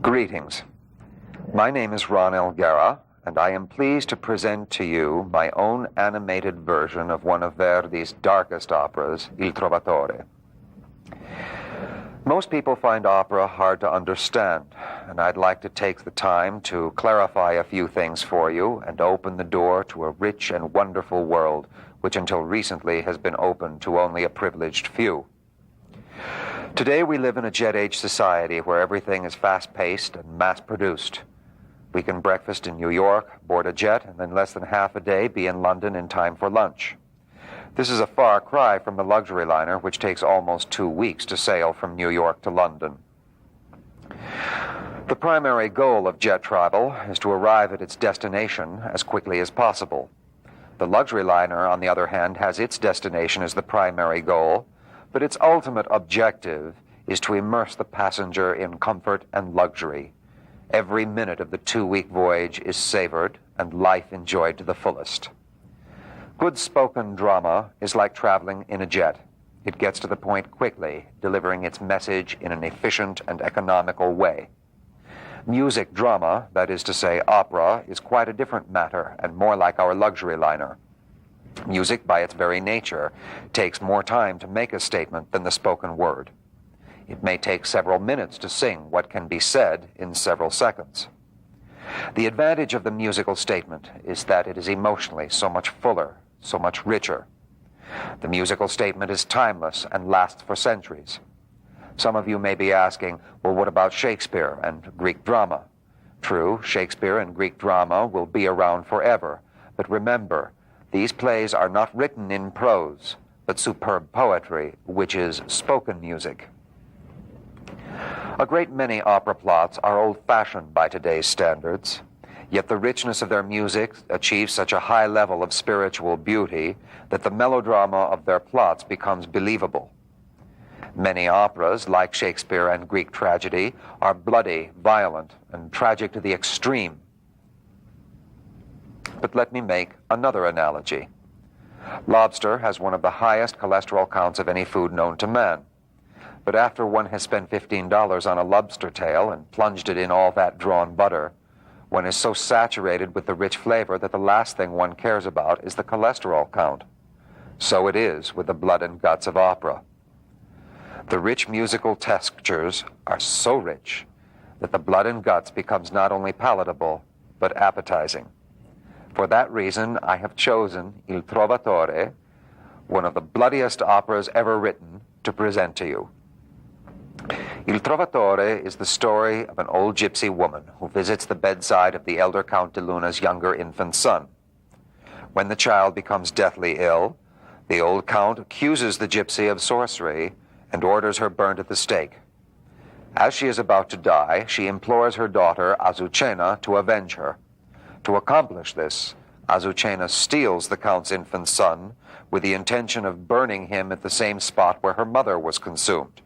Greetings. My name is Ron Elguera, and I am pleased to present to you my own animated version of one of Verdi's darkest operas, Il Trovatore. Most people find opera hard to understand, and I'd like to take the time to clarify a few things for you and open the door to a rich and wonderful world which until recently has been open to only a privileged few. Today we live in a jet-age society where everything is fast-paced and mass-produced. We can breakfast in New York, board a jet, and in less than half a day be in London in time for lunch. This is a far cry from the luxury liner, which takes almost 2 weeks to sail from New York to London. The primary goal of jet travel is to arrive at its destination as quickly as possible. The luxury liner, on the other hand, has its destination as the primary goal, but its ultimate objective is to immerse the passenger in comfort and luxury. Every minute of the 2-week voyage is savored and life enjoyed to the fullest. Good spoken drama is like traveling in a jet. It gets to the point quickly, delivering its message in an efficient and economical way. Music drama, that is to say opera, is quite a different matter and more like our luxury liner. Music, by its very nature, takes more time to make a statement than the spoken word. It may take several minutes to sing what can be said in several seconds. The advantage of the musical statement is that it is emotionally so much fuller, so much richer. The musical statement is timeless and lasts for centuries. Some of you may be asking, well, what about Shakespeare and Greek drama? True, Shakespeare and Greek drama will be around forever, but remember, these plays are not written in prose, but superb poetry, which is spoken music. A great many opera plots are old-fashioned by today's standards, yet the richness of their music achieves such a high level of spiritual beauty that the melodrama of their plots becomes believable. Many operas, like Shakespeare and Greek tragedy, are bloody, violent, and tragic to the extreme. But let me make another analogy. Lobster has one of the highest cholesterol counts of any food known to man. But after one has spent $15 on a lobster tail and plunged it in all that drawn butter, one is so saturated with the rich flavor that the last thing one cares about is the cholesterol count. So it is with the blood and guts of opera. The rich musical textures are so rich that the blood and guts becomes not only palatable, but appetizing. For that reason, I have chosen Il Trovatore, one of the bloodiest operas ever written, to present to you. Il Trovatore is the story of an old gypsy woman who visits the bedside of the elder Count de Luna's younger infant son. When the child becomes deathly ill, the old count accuses the gypsy of sorcery and orders her burned at the stake. As she is about to die, she implores her daughter, Azucena, to avenge her. To accomplish this, Azucena steals the count's infant son with the intention of burning him at the same spot where her mother was consumed.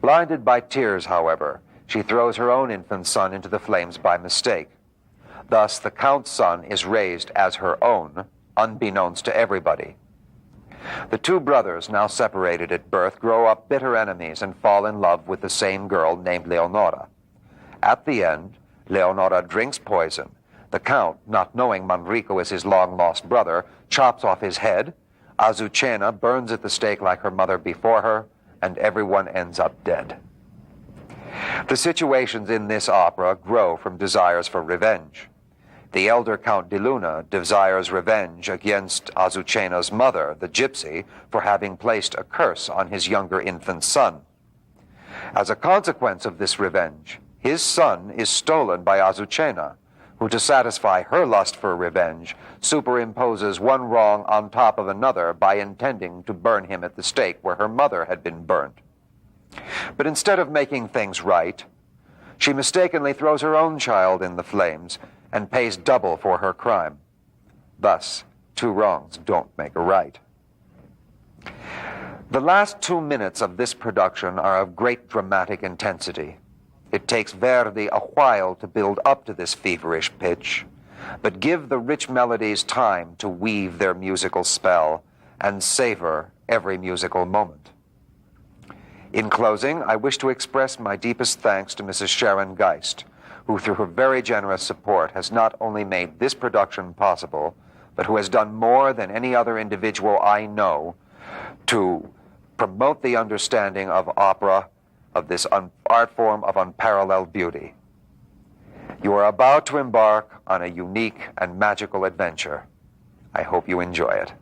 Blinded by tears, however, she throws her own infant son into the flames by mistake. Thus, the count's son is raised as her own, unbeknownst to everybody. The two brothers, now separated at birth, grow up bitter enemies and fall in love with the same girl named Leonora. At the end, Leonora drinks poison. The count, not knowing Manrico is his long-lost brother, chops off his head. Azucena burns at the stake like her mother before her, and everyone ends up dead. The situations in this opera grow from desires for revenge. The elder Count de Luna desires revenge against Azucena's mother, the gypsy, for having placed a curse on his younger infant son. As a consequence of this revenge, his son is stolen by Azucena, who, to satisfy her lust for revenge, superimposes one wrong on top of another by intending to burn him at the stake where her mother had been burned. But instead of making things right, she mistakenly throws her own child in the flames and pays double for her crime. Thus, 2 wrongs don't make a right. The last 2 minutes of this production are of great dramatic intensity. It takes Verdi a while to build up to this feverish pitch, but give the rich melodies time to weave their musical spell and savor every musical moment. In closing, I wish to express my deepest thanks to Mrs. Sharon Geist, who through her very generous support has not only made this production possible, but who has done more than any other individual I know to promote the understanding of opera, of this art form of unparalleled beauty. You are about to embark on a unique and magical adventure. I hope you enjoy it.